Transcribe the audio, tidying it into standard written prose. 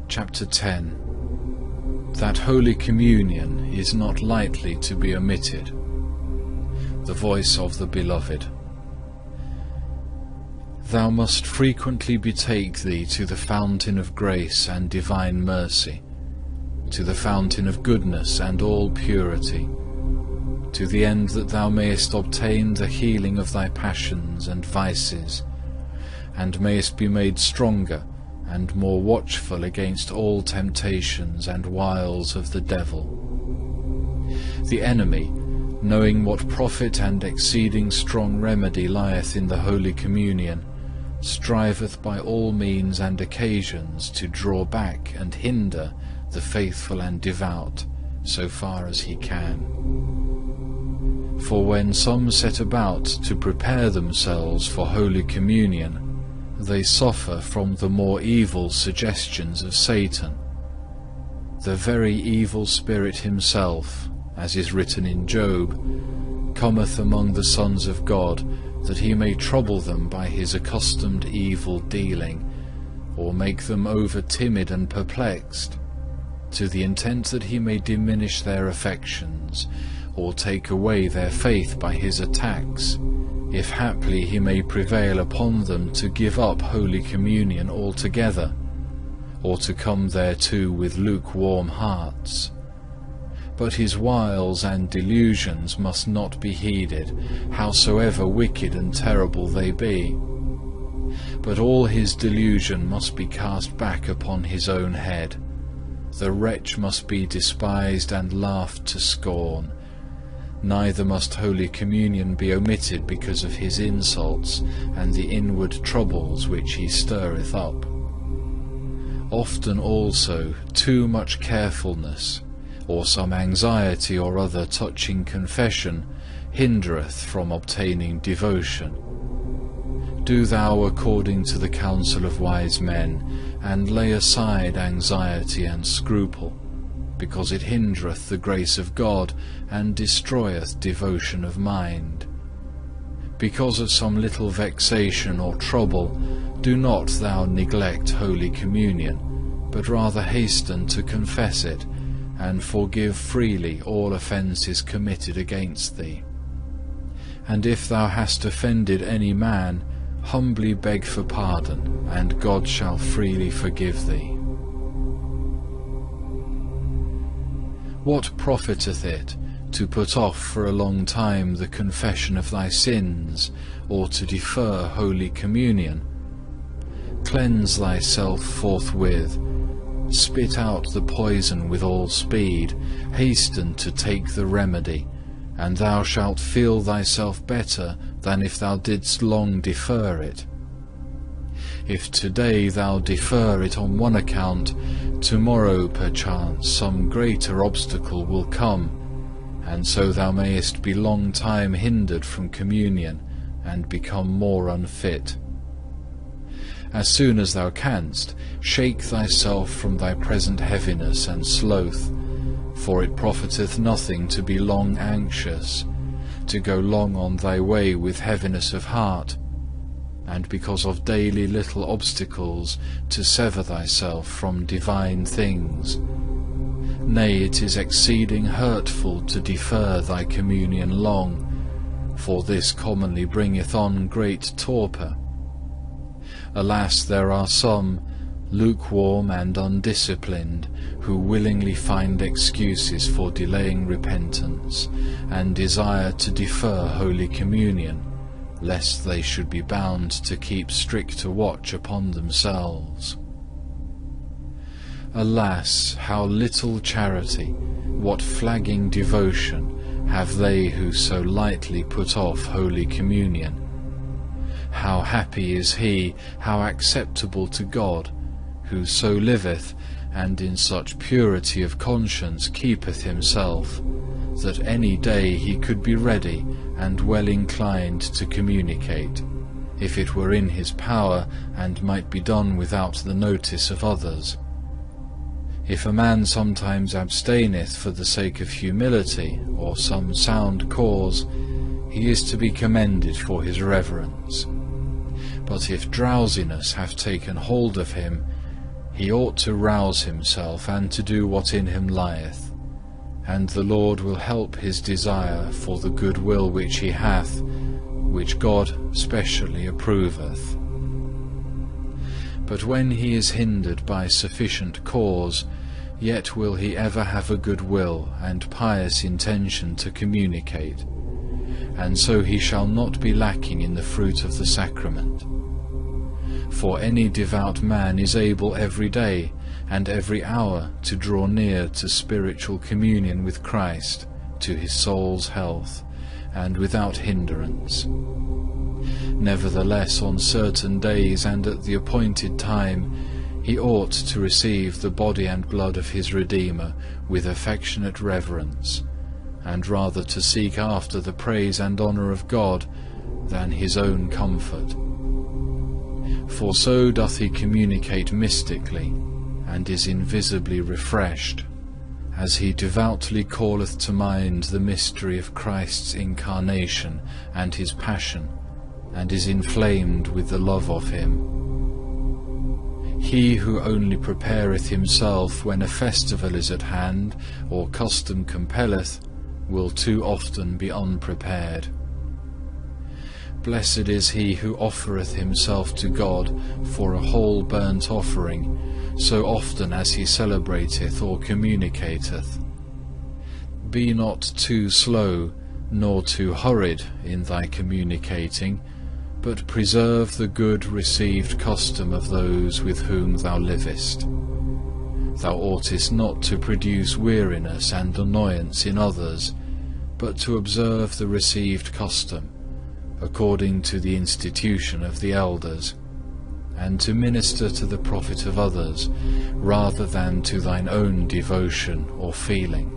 Chapter 10. That Holy Communion is not lightly to be omitted. The voice of the Beloved. Thou must frequently betake thee to the fountain of grace and divine mercy, to the fountain of goodness and all purity, to the end that thou mayest obtain the healing of thy passions and vices, and mayest be made stronger and more watchful against all temptations and wiles of the devil. The enemy, knowing what profit and exceeding strong remedy lieth in the Holy Communion, striveth by all means and occasions to draw back and hinder the faithful and devout, so far as he can. For when some set about to prepare themselves for Holy Communion, they suffer from the more evil suggestions of Satan. The very evil spirit himself, as is written in Job, cometh among the sons of God, that he may trouble them by his accustomed evil dealing, or make them over timid and perplexed, to the intent that he may diminish their affections, or take away their faith by his attacks, if haply he may prevail upon them to give up Holy Communion altogether, or to come thereto with lukewarm hearts. But his wiles and delusions must not be heeded, howsoever wicked and terrible they be. But all his delusion must be cast back upon his own head. The wretch must be despised and laughed to scorn. Neither must Holy Communion be omitted because of his insults and the inward troubles which he stirreth up. Often also too much carefulness, or some anxiety or other touching confession, hindereth from obtaining devotion. Do thou according to the counsel of wise men, and lay aside anxiety and scruple, because it hindereth the grace of God, and destroyeth devotion of mind. Because of some little vexation or trouble, do not thou neglect Holy Communion, but rather hasten to confess it, and forgive freely all offences committed against thee. And if thou hast offended any man, humbly beg for pardon, and God shall freely forgive thee. What profiteth it to put off for a long time the confession of thy sins, or to defer Holy Communion? Cleanse thyself forthwith, spit out the poison with all speed, hasten to take the remedy, and thou shalt feel thyself better than if thou didst long defer it. If today thou defer it on one account, tomorrow perchance some greater obstacle will come, and so thou mayest be long time hindered from communion, and become more unfit. As soon as thou canst, shake thyself from thy present heaviness and sloth, for it profiteth nothing to be long anxious, to go long on thy way with heaviness of heart, and because of daily little obstacles to sever thyself from divine things. Nay, it is exceeding hurtful to defer thy communion long, for this commonly bringeth on great torpor. Alas, there are some, lukewarm and undisciplined, who willingly find excuses for delaying repentance, and desire to defer Holy Communion, lest they should be bound to keep stricter watch upon themselves. Alas, how little charity, what flagging devotion have they who so lightly put off Holy Communion! How happy is he, how acceptable to God, who so liveth, and in such purity of conscience keepeth himself, that any day he could be ready and well inclined to communicate, if it were in his power, and might be done without the notice of others. If a man sometimes abstaineth for the sake of humility, or some sound cause, he is to be commended for his reverence. But if drowsiness have taken hold of him, he ought to rouse himself and to do what in him lieth, and the Lord will help his desire for the good will which he hath, which God specially approveth. But when he is hindered by sufficient cause, yet will he ever have a good will and pious intention to communicate, and so he shall not be lacking in the fruit of the sacrament. For any devout man is able every day and every hour to draw near to spiritual communion with Christ, to his soul's health, and without hindrance. Nevertheless, on certain days and at the appointed time, he ought to receive the body and blood of his Redeemer with affectionate reverence, and rather to seek after the praise and honour of God than his own comfort. For so doth he communicate mystically, and is invisibly refreshed, as he devoutly calleth to mind the mystery of Christ's incarnation and his passion, and is inflamed with the love of him. He who only prepareth himself when a festival is at hand, or custom compelleth, will too often be unprepared. Blessed is he who offereth himself to God for a whole burnt offering, so often as he celebrateth or communicateth. Be not too slow, nor too hurried in thy communicating, but preserve the good received custom of those with whom thou livest. Thou oughtest not to produce weariness and annoyance in others, but to observe the received custom, according to the institution of the elders, and to minister to the profit of others, rather than to thine own devotion or feeling.